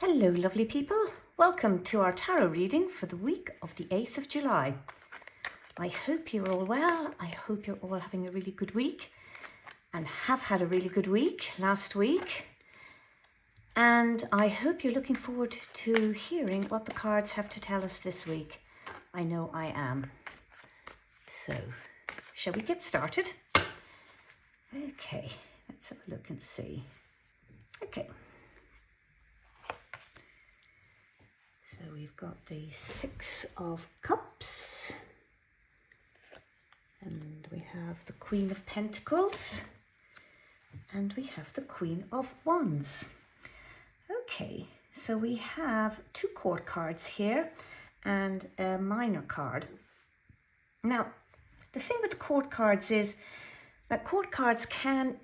Hello, lovely people. Welcome to our tarot reading for the week of the 8th of July. I hope you're all well. I hope you're all having a really good week and have had a really good week last week. And I hope you're looking forward to hearing what the cards have to tell us this week. I know I am. So, shall we get started? Okay, let's have a look and see. Okay. So we've got the Six of Cups, and we have the Queen of Pentacles, and we have the Queen of Wands. Okay, so we have two court cards here and a minor card. Now, the thing with the court cards is that court cards can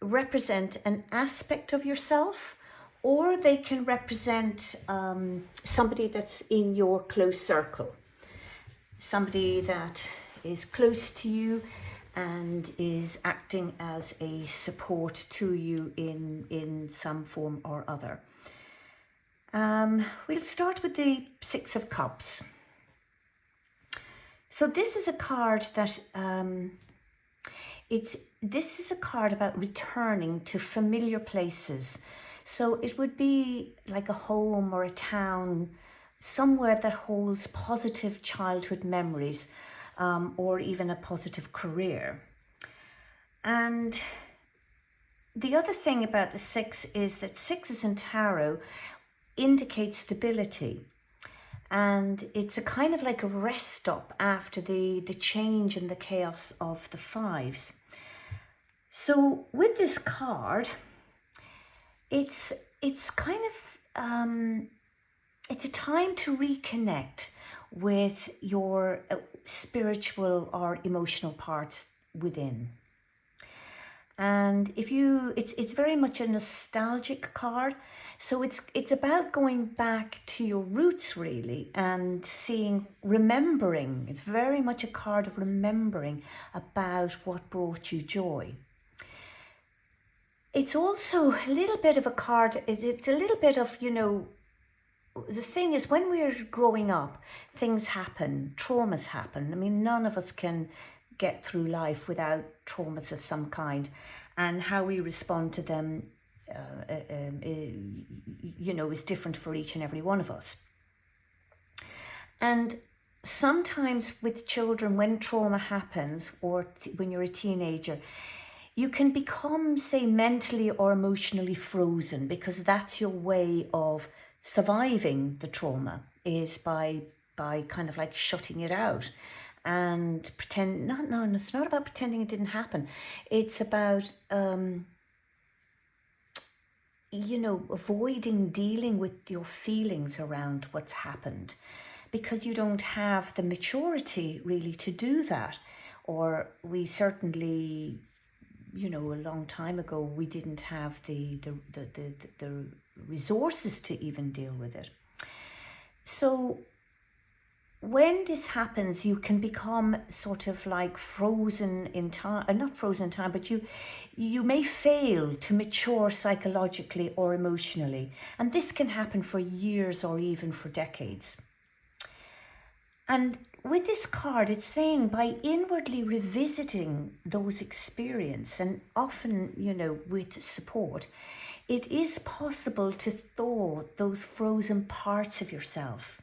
represent an aspect of yourself, or they can represent somebody that's in your close circle, somebody that is close to you and is acting as a support to you in some form or other. We'll start with the Six of Cups. So this is a card that this is a card about returning to familiar places. So it would be like a home or a town, somewhere that holds positive childhood memories, or even a positive career. And the other thing about the six is that sixes in tarot indicate stability. And it's a kind of like a rest stop after the change and the chaos of the fives. So with this card, it's kind of, it's a time to reconnect with your spiritual or emotional parts within. And it's very much a nostalgic card. So it's about going back to your roots really and remembering. It's very much a card of remembering about what brought you joy. It's also a little bit of a card, it's a little bit of, the thing is when we're growing up, things happen, traumas happen. I mean, none of us can get through life without traumas of some kind, and how we respond to them is different for each and every one of us. And sometimes with children, when trauma happens, or when you're a teenager, you can become, say, mentally or emotionally frozen, because that's your way of surviving the trauma, is by kind of like shutting it out and it's not about pretending it didn't happen. It's about avoiding dealing with your feelings around what's happened, because you don't have the maturity really to do that. Or we certainly, a long time ago, we didn't have the resources to even deal with it. So when this happens, you can become sort of like frozen in time, not frozen in time, but you may fail to mature psychologically or emotionally. And this can happen for years or even for decades. And with this card, it's saying by inwardly revisiting those experiences, and often, with support, it is possible to thaw those frozen parts of yourself.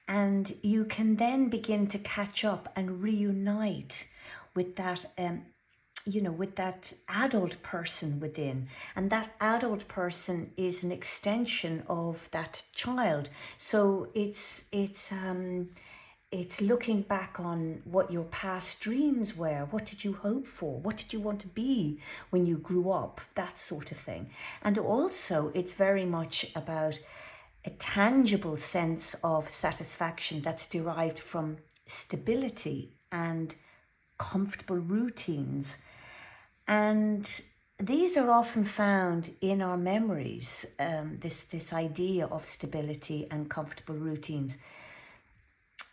And you can then begin to catch up and reunite with that, with that adult person within. And that adult person is an extension of that child. So it's looking back on what your past dreams were. What did you hope for? What did you want to be when you grew up? That sort of thing. And also, it's very much about a tangible sense of satisfaction that's derived from stability and comfortable routines. And these are often found in our memories, this idea of stability and comfortable routines.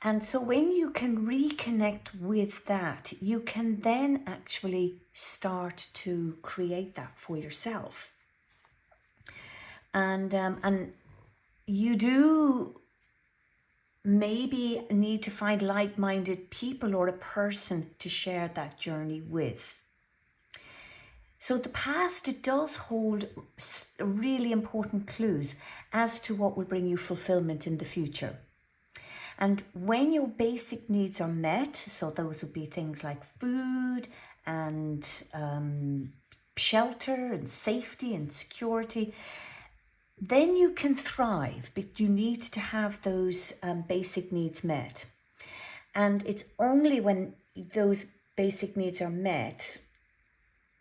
And so when you can reconnect with that, you can then actually start to create that for yourself. And you do maybe need to find like-minded people or a person to share that journey with. So the past, it does hold really important clues as to what will bring you fulfillment in the future. And when your basic needs are met, so those would be things like food and shelter and safety and security, then you can thrive, but you need to have those basic needs met. And it's only when those basic needs are met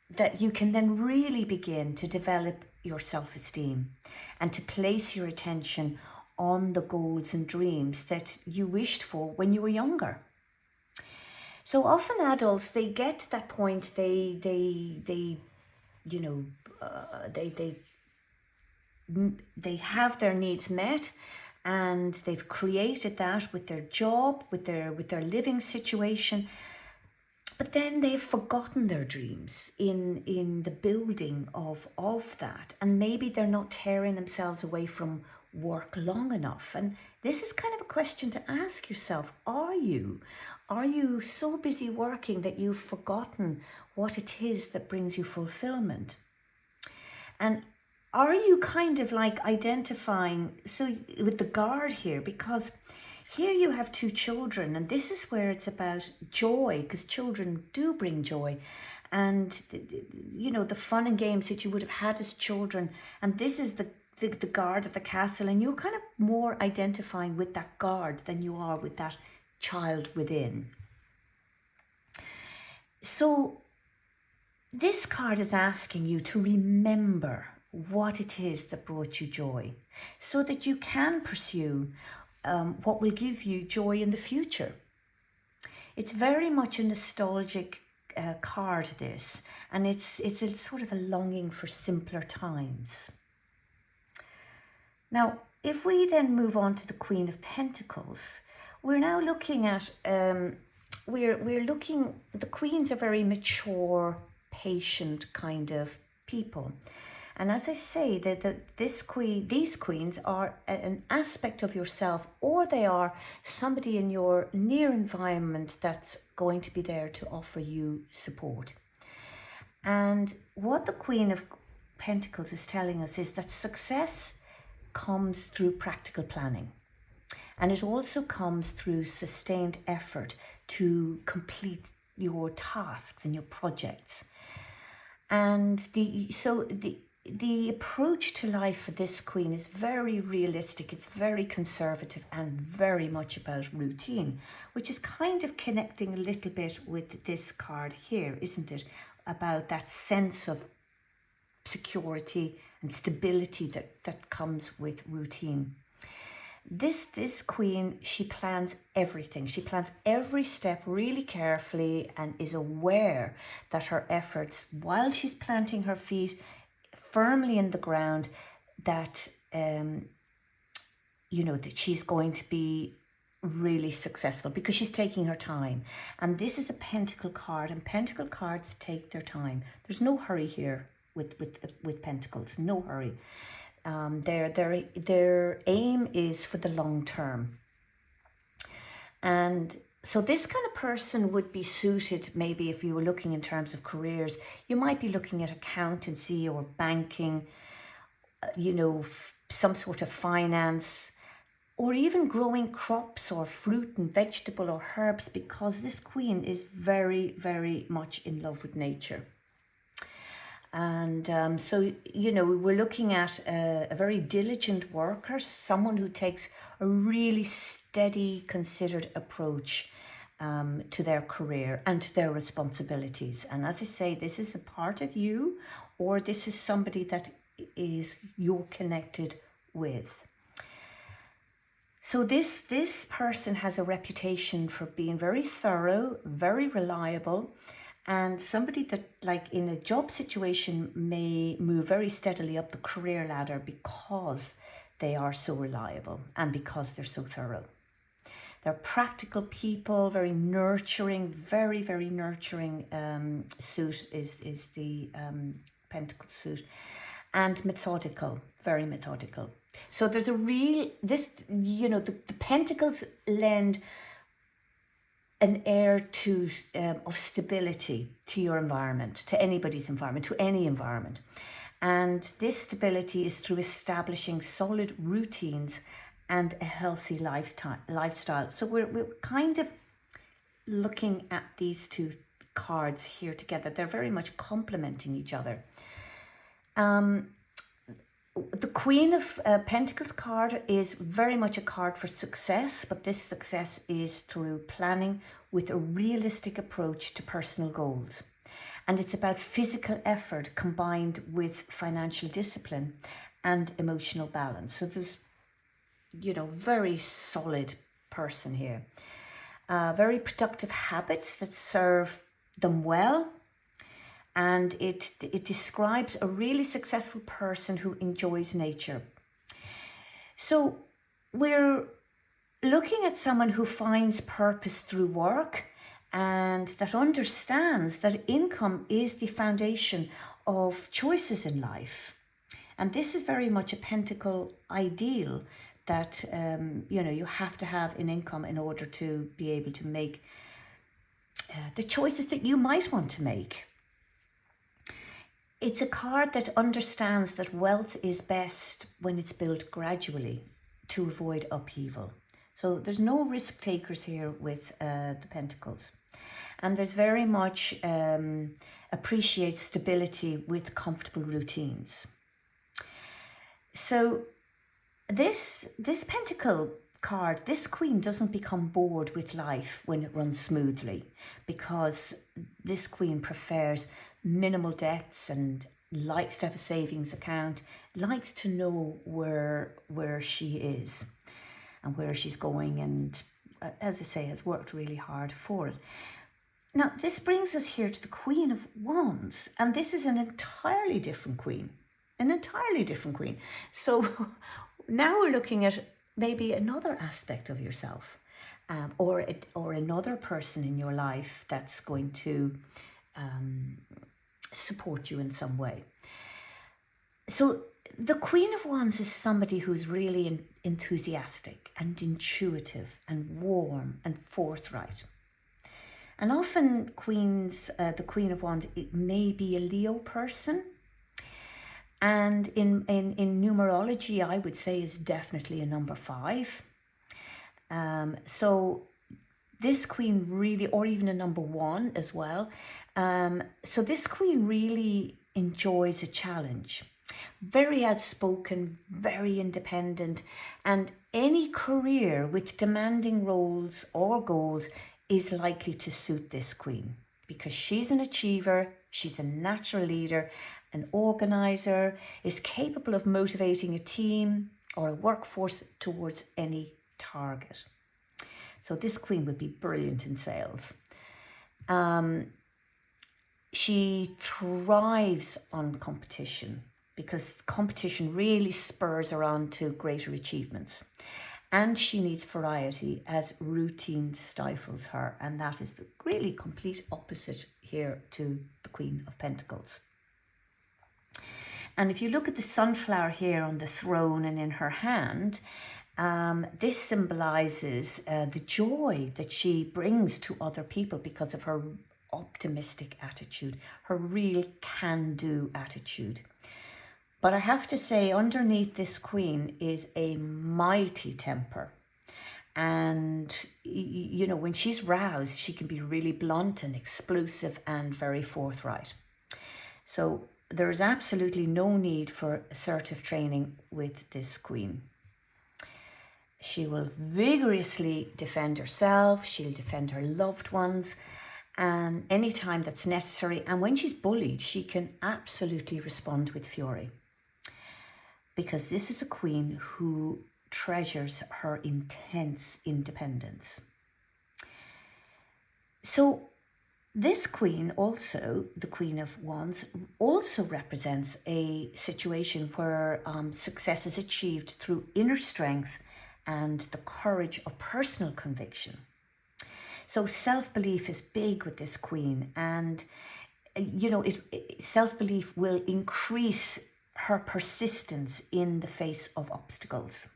that you can then really begin to develop your self-esteem and to place your attention on the goals and dreams that you wished for when you were younger. So often adults, they get to that point, they have their needs met, and they've created that with their job, with their living situation. But then they've forgotten their dreams in the building of that. And maybe they're not tearing themselves away from work long enough. And this is kind of a question to ask yourself. Are you so busy working that you've forgotten what it is that brings you fulfillment? And are you kind of like identifying, so with the guard here, because here you have two children, and this is where it's about joy, because children do bring joy, and the fun and games that you would have had as children, and this is the guard of the castle, and you're kind of more identifying with that guard than you are with that child within. So this card is asking you to remember what it is that brought you joy, so that you can pursue what will give you joy in the future. It's very much a nostalgic card, this, and it's a sort of a longing for simpler times. Now, if we then move on to the Queen of Pentacles, we're now looking at the queens are very mature, patient kind of people. And as I say, these queens are an aspect of yourself, or they are somebody in your near environment that's going to be there to offer you support. And what the Queen of Pentacles is telling us is that success comes through practical planning. And it also comes through sustained effort to complete your tasks and your projects. And the approach to life for this queen is very realistic. It's very conservative and very much about routine, which is kind of connecting a little bit with this card here, isn't it? About that sense of security and stability that comes with routine. This queen, she plans everything. She plans every step really carefully and is aware that her efforts, while she's planting her feet firmly in the ground, that that she's going to be really successful because she's taking her time. And this is a pentacle card, and pentacle cards take their time. There's no hurry here with pentacles, no hurry. Their aim is for the long term. And so this kind of person would be suited, maybe if you were looking in terms of careers, you might be looking at accountancy or banking, some sort of finance, or even growing crops or fruit and vegetable or herbs, because this queen is very, very much in love with nature. And so, we're looking at a very diligent worker, someone who takes a really steady, considered approach to their career and to their responsibilities. And as I say, this is a part of you, or this is somebody that you're connected with. So this person has a reputation for being very thorough, very reliable, and somebody that, like in a job situation, may move very steadily up the career ladder because they are so reliable and because they're so thorough. They're practical people, very nurturing, very, very nurturing suit is the Pentacle suit, and methodical, very methodical. So there's a real, the pentacles lend an air to of stability to your environment, to anybody's environment, to any environment. And this stability is through establishing solid routines and a healthy lifestyle. So we're kind of looking at these two cards here together. They're very much complementing each other. The Queen of Pentacles card is very much a card for success, but this success is through planning with a realistic approach to personal goals. And it's about physical effort combined with financial discipline and emotional balance. So there's, very solid person here. Very productive habits that serve them well. And it describes a really successful person who enjoys nature. So we're looking at someone who finds purpose through work and that understands that income is the foundation of choices in life. And this is very much a pentacle ideal that, you have to have an income in order to be able to make the choices that you might want to make. It's a card that understands that wealth is best when it's built gradually to avoid upheaval. So there's no risk takers here with the Pentacles. And there's very much appreciates stability with comfortable routines. So this Pentacle card, this Queen doesn't become bored with life when it runs smoothly, because this Queen prefers minimal debts and likes to have a savings account, likes to know where she is and where she's going, and as I say, has worked really hard for it. Now, this brings us here to the Queen of Wands, and this is an entirely different Queen. So now we're looking at maybe another aspect of yourself, or another person in your life that's going to support you in some way. So the Queen of Wands is somebody who's really enthusiastic and intuitive and warm and forthright. And often the Queen of Wands, it may be a Leo person. And in numerology, I would say is definitely a number 5. So this Queen really, or even a number 1 as well. So this Queen really enjoys a challenge. Very outspoken, very independent, and any career with demanding roles or goals is likely to suit this Queen, because she's an achiever, she's a natural leader, an organizer, is capable of motivating a team or a workforce towards any target. So this Queen would be brilliant in sales. She thrives on competition, because competition really spurs her on to greater achievements. And she needs variety, as routine stifles her. And that is the really complete opposite here to the Queen of Pentacles. And if you look at the sunflower here on the throne and in her hand, this symbolizes the joy that she brings to other people because of her optimistic attitude, her real can-do attitude. But I have to say, underneath this Queen is a mighty temper. And, when she's roused, she can be really blunt and explosive and very forthright. So there is absolutely no need for assertive training with this Queen. She will vigorously defend herself. She'll defend her loved ones, and any time that's necessary. And when she's bullied, she can absolutely respond with fury, because this is a Queen who treasures her intense independence. So this Queen also, the Queen of Wands, also represents a situation where success is achieved through inner strength and the courage of personal conviction. So self-belief is big with this Queen, and self-belief will increase her persistence in the face of obstacles.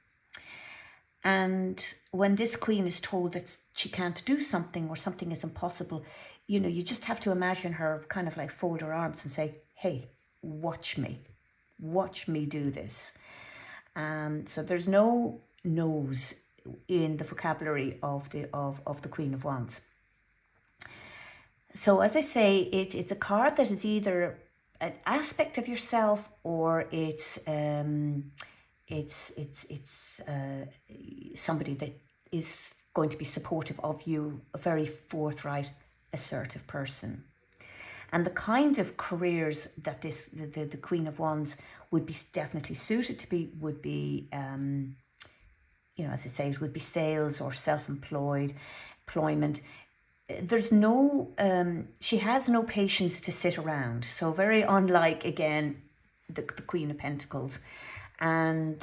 And when this queen is told that she can't do something or something is impossible, you just have to imagine her kind of like fold her arms and say, hey, watch me do this. So there's no no's in the vocabulary of the Queen of Wands. So as I say, it's a card that is either an aspect of yourself, or it's somebody that is going to be supportive of you, a very forthright, assertive person. And the kind of careers that the Queen of Wands would be definitely suited to be would be, as I say, it would be sales or self-employment. There's no, she has no patience to sit around. So very unlike, again, the Queen of Pentacles. And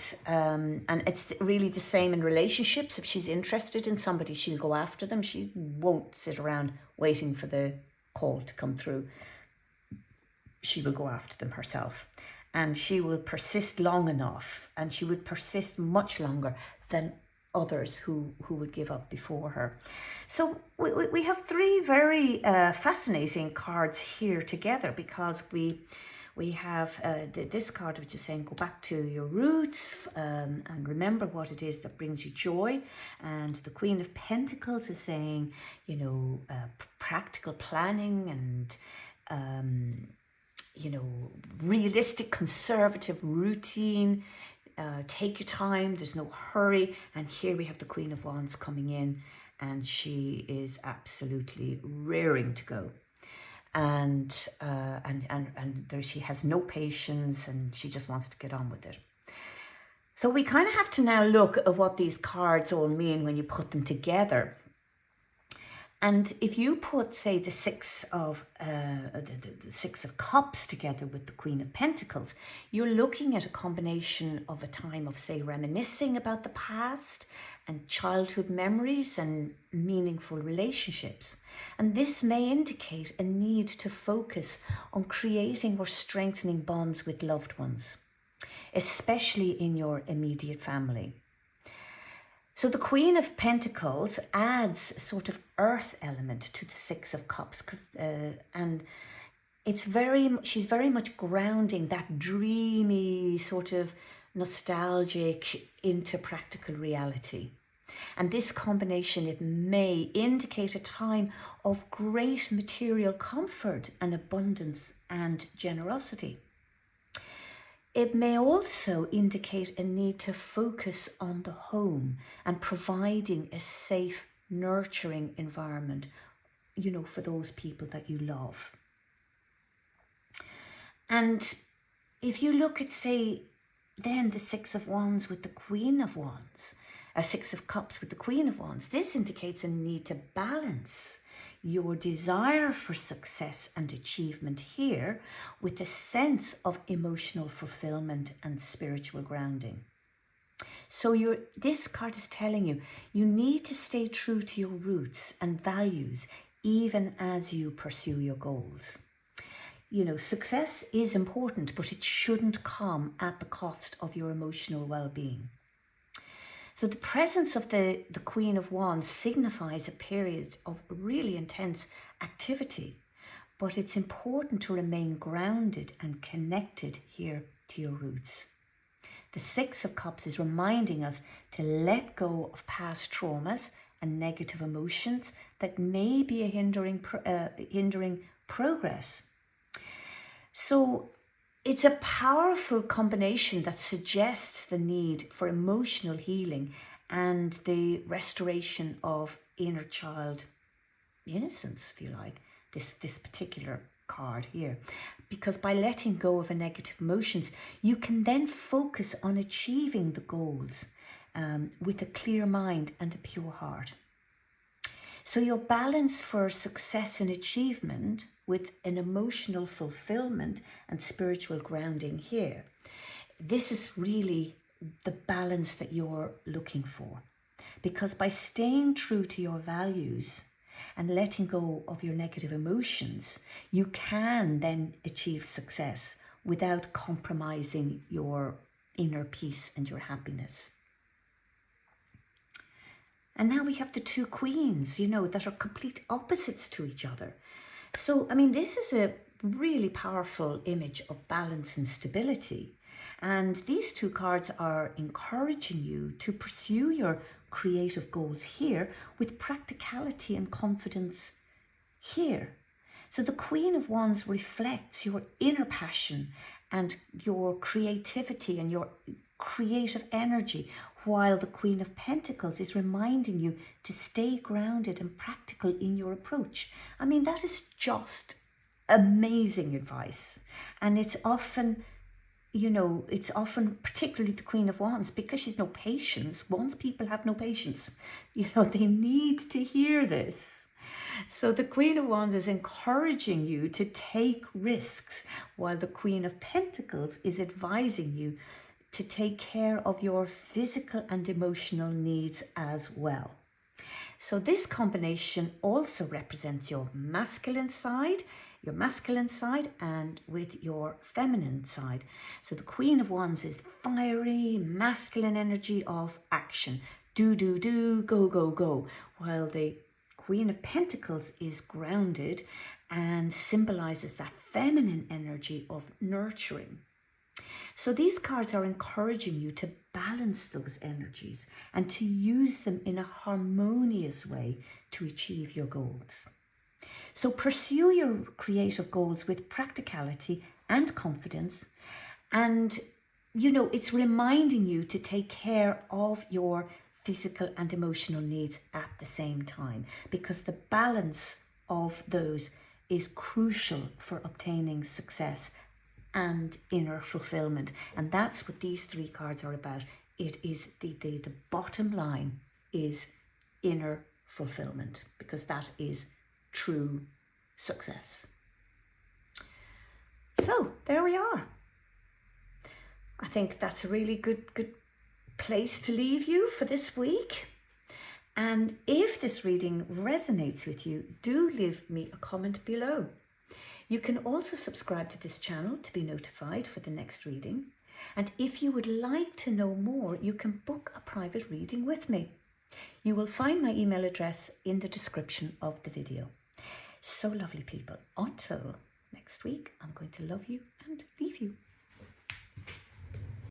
it's really the same in relationships. If she's interested in somebody, she'll go after them. She won't sit around waiting for the call to come through. She will go after them herself. And she will persist long enough, and she would persist much longer than others who would give up before her. So we have three very fascinating cards here together, because we have this card which is saying go back to your roots and remember what it is that brings you joy. And the Queen of Pentacles is saying, practical planning and, realistic, conservative routine. Take your time, there's no hurry. And here we have the Queen of Wands coming in, and she is absolutely raring to go. And there she has no patience, and she just wants to get on with it. So we kind of have to now look at what these cards all mean when you put them together. And if you put, say, the Six of Cups together with the Queen of Pentacles, you're looking at a combination of a time of, say, reminiscing about the past and childhood memories and meaningful relationships. And this may indicate a need to focus on creating or strengthening bonds with loved ones, especially in your immediate family. So the Queen of Pentacles adds a sort of earth element to the Six of Cups, and she's very much grounding that dreamy, sort of nostalgic into practical reality. And this combination, it may indicate a time of great material comfort and abundance and generosity. It may also indicate a need to focus on the home and providing a safe, nurturing environment, for those people that you love. And if you look at, say, then the Six of Wands with the Queen of Wands, Six of Cups with the Queen of Wands, this indicates a need to balance your desire for success and achievement here with a sense of emotional fulfillment and spiritual grounding. So this card is telling you, you need to stay true to your roots and values even as you pursue your goals. Success is important, but it shouldn't come at the cost of your emotional well-being. So the presence of the Queen of Wands signifies a period of really intense activity, but it's important to remain grounded and connected here to your roots. The Six of Cups is reminding us to let go of past traumas and negative emotions that may be hindering progress. So it's a powerful combination that suggests the need for emotional healing and the restoration of inner child innocence, if you like, this particular card here. Because by letting go of negative emotions, you can then focus on achieving the goals with a clear mind and a pure heart. So your balance for success and achievement with an emotional fulfillment and spiritual grounding here, this is really the balance that you're looking for. Because by staying true to your values and letting go of your negative emotions, you can then achieve success without compromising your inner peace and your happiness. And now we have the two queens, that are complete opposites to each other. So, this is a really powerful image of balance and stability. And these two cards are encouraging you to pursue your creative goals here with practicality and confidence here. So the Queen of Wands reflects your inner passion and your creativity and your creative energy, while the Queen of Pentacles is reminding you to stay grounded and practical in your approach. That is just amazing advice. And it's often, particularly the Queen of Wands, because she's no patience. Wands people have no patience. They need to hear this. So the Queen of Wands is encouraging you to take risks, while the Queen of Pentacles is advising you to take care of your physical and emotional needs as well. So this combination also represents your masculine side and with your feminine side. So the Queen of Wands is fiery, masculine energy of action. Do, go, go, go. While the Queen of Pentacles is grounded and symbolizes that feminine energy of nurturing. So these cards are encouraging you to balance those energies and to use them in a harmonious way to achieve your goals. So pursue your creative goals with practicality and confidence. And, it's reminding you to take care of your physical and emotional needs at the same time, because the balance of those is crucial for obtaining success and inner fulfillment. And that's what these three cards are about. It is the bottom line is inner fulfillment, because that is true success. So there we are. I think that's a really good place to leave you for this week. And if this reading resonates with you, do leave me a comment below. You can also subscribe to this channel to be notified for the next reading. And if you would like to know more, you can book a private reading with me. You will find my email address in the description of the video. So lovely people, until next week, I'm going to love you and leave you.